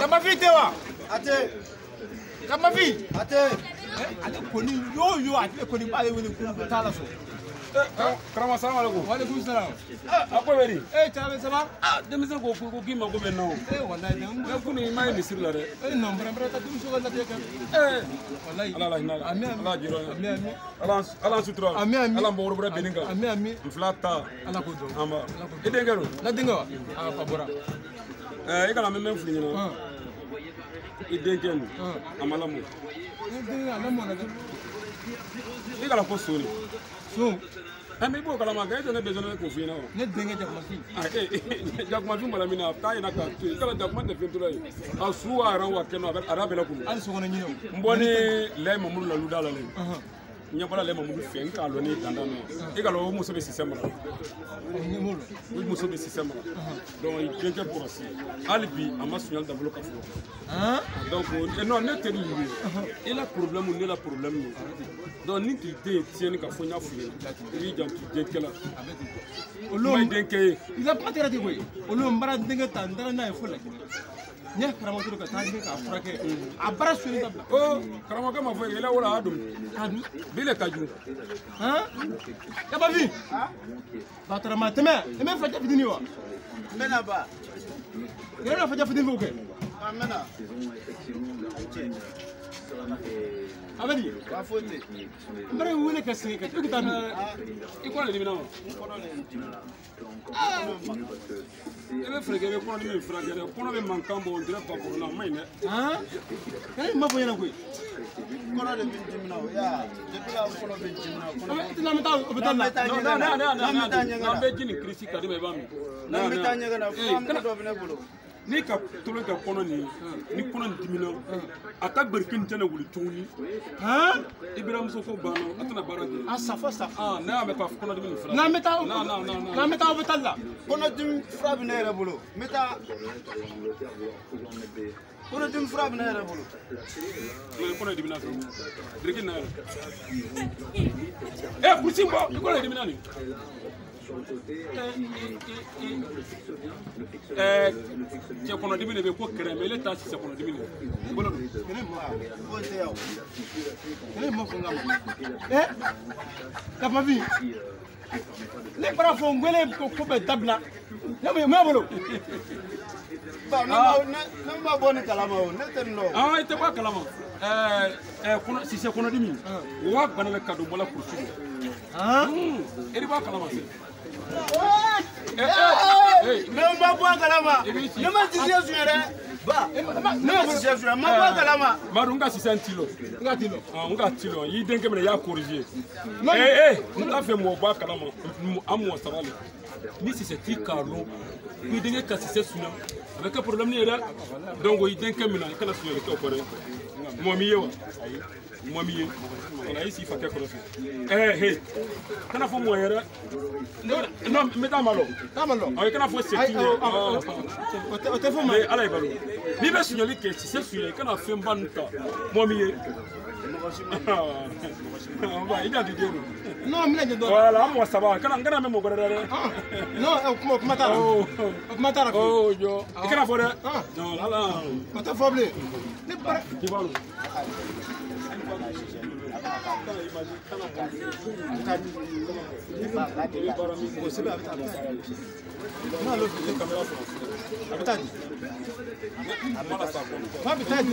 Kama vite wa. Ate. Kama vi. Ate. Ale koni yo ate koni ba wele ko tala so. Karama salam alaikum. Wa alaikum salam. Ako beri. Chabe ça va? Demisan ko gima ko benno. Wallahi na kuni mai misir la re. Non vraiment ta dum so la te kan. Wallahi. Ala hinala. Ami Ala jiro. ami ami. Ala sutra. Ami ami. Ala mboro bra beninga. Ami ami. Inflata. Ala ko do. Amba. Idengero. La dinga wa. Pa bora. E kana memmen fuli nyina. Idengenu. Amala mo. Dinga la mo na. I kana ko soni. So. Ami bo kala ma gaito ne besoin ko fina. Ne dinga jakma fi. Jakma fi mala mina ta ina ka tu kala jakma de fintura yi. Asuwa ran wa keno arabela ko. Al so gona nyino. Mboni le mamulu la ludala le. Nyabala le mamulu fen ka lo ni dandano. I kala o muso be système la. Oui muso be système la. Donc il quelque pour aussi. Alibi ama sunyal da bloka fo. Donc non ne te lui. Il a problème ou ne la problème. Donc ni tu te tiens ka fo nya fu. Il jam tu de kala. Olo denke. Il a pas tiré quoi. Olo mbara denga tandara na e fo la. Nya karama to ka tandi ka frake. Abara suni da. Oh karama ka ma fo ila wala adum. Adu. Bile kaju. Ya ba vi. Ba tara ma teme. Teme fa jafi dini wa. Mena ba. Ya na fa jafi dini ko. Mena. Abadi. Ba fote. Mbara wele ka singa ka. Ikuta Iko le dimina. Ebe frege be kono mi frage re kono be mankambo on dirait pas pour la main. Kay ma boyana ko. Kono de bintimina ya. Depuis la kono bintimina. Tina meta obetal la. Na be jini krisi kadi me bami. Na meta nyanga na fam do bene bolo. Ni ka tolo ka kono ni kono dimina aka berkin tana wuli tuni. Ibrahim Soko bano atana barade. Safa safa. Na me pa kono dimina frage. Na meta. Na Na meta obetal la. Kono dim fra bene era bolo. Meta. Kono dim fra bene era bolo. Me kono dimina so. Dirkin na. Kusimbo, kono dimina ni. C'è kono dimine be ko kreme le ta c'è kono dimine bolo Kene mo. Fote yaw. Kene mo ko ngam. Ka pa vi. Le para fo ngwele ko be tabla. Na me bolo. Ba na ma boni kalama o ne ten no. Ite ba kalama. Kono si c'est kono dimine. Wa banale kado mola kursu. Eri ba kalama se. Ne ma bo kalama. Ne ma tisi suere. Ba. Ne ma tisi suere. Ma bo kalama. Marunga si sentilo. Nga tilo. Nga tilo. Yi denke mena ya corriger. Nta fe mo ba kalama. Amo sarale. Ni si c'est ti carlo. Ku denke ka si c'est suna. Avec un problème ni era. Donc yi denke mena kana suere ko kore. Mo mi yewa. Mo mi ye. Wala isi fa ke ko so. Kana fo mo yera. Non, meta malo. Tamalo. Ay kana fo seti. O te fo ma. Ala ibalo. Ni be sunyali ke si c'est suye kana fe mbanta. Mo mi ye. Ba ida di dero. Non, mi ngi do. Wala mo saba kana ngana me mo gorere. Non, kuma tara. Kuma tara. Oh yo. Kana fo de. Non, ala. Mata foble. Ne para. Di balo. Habitadi.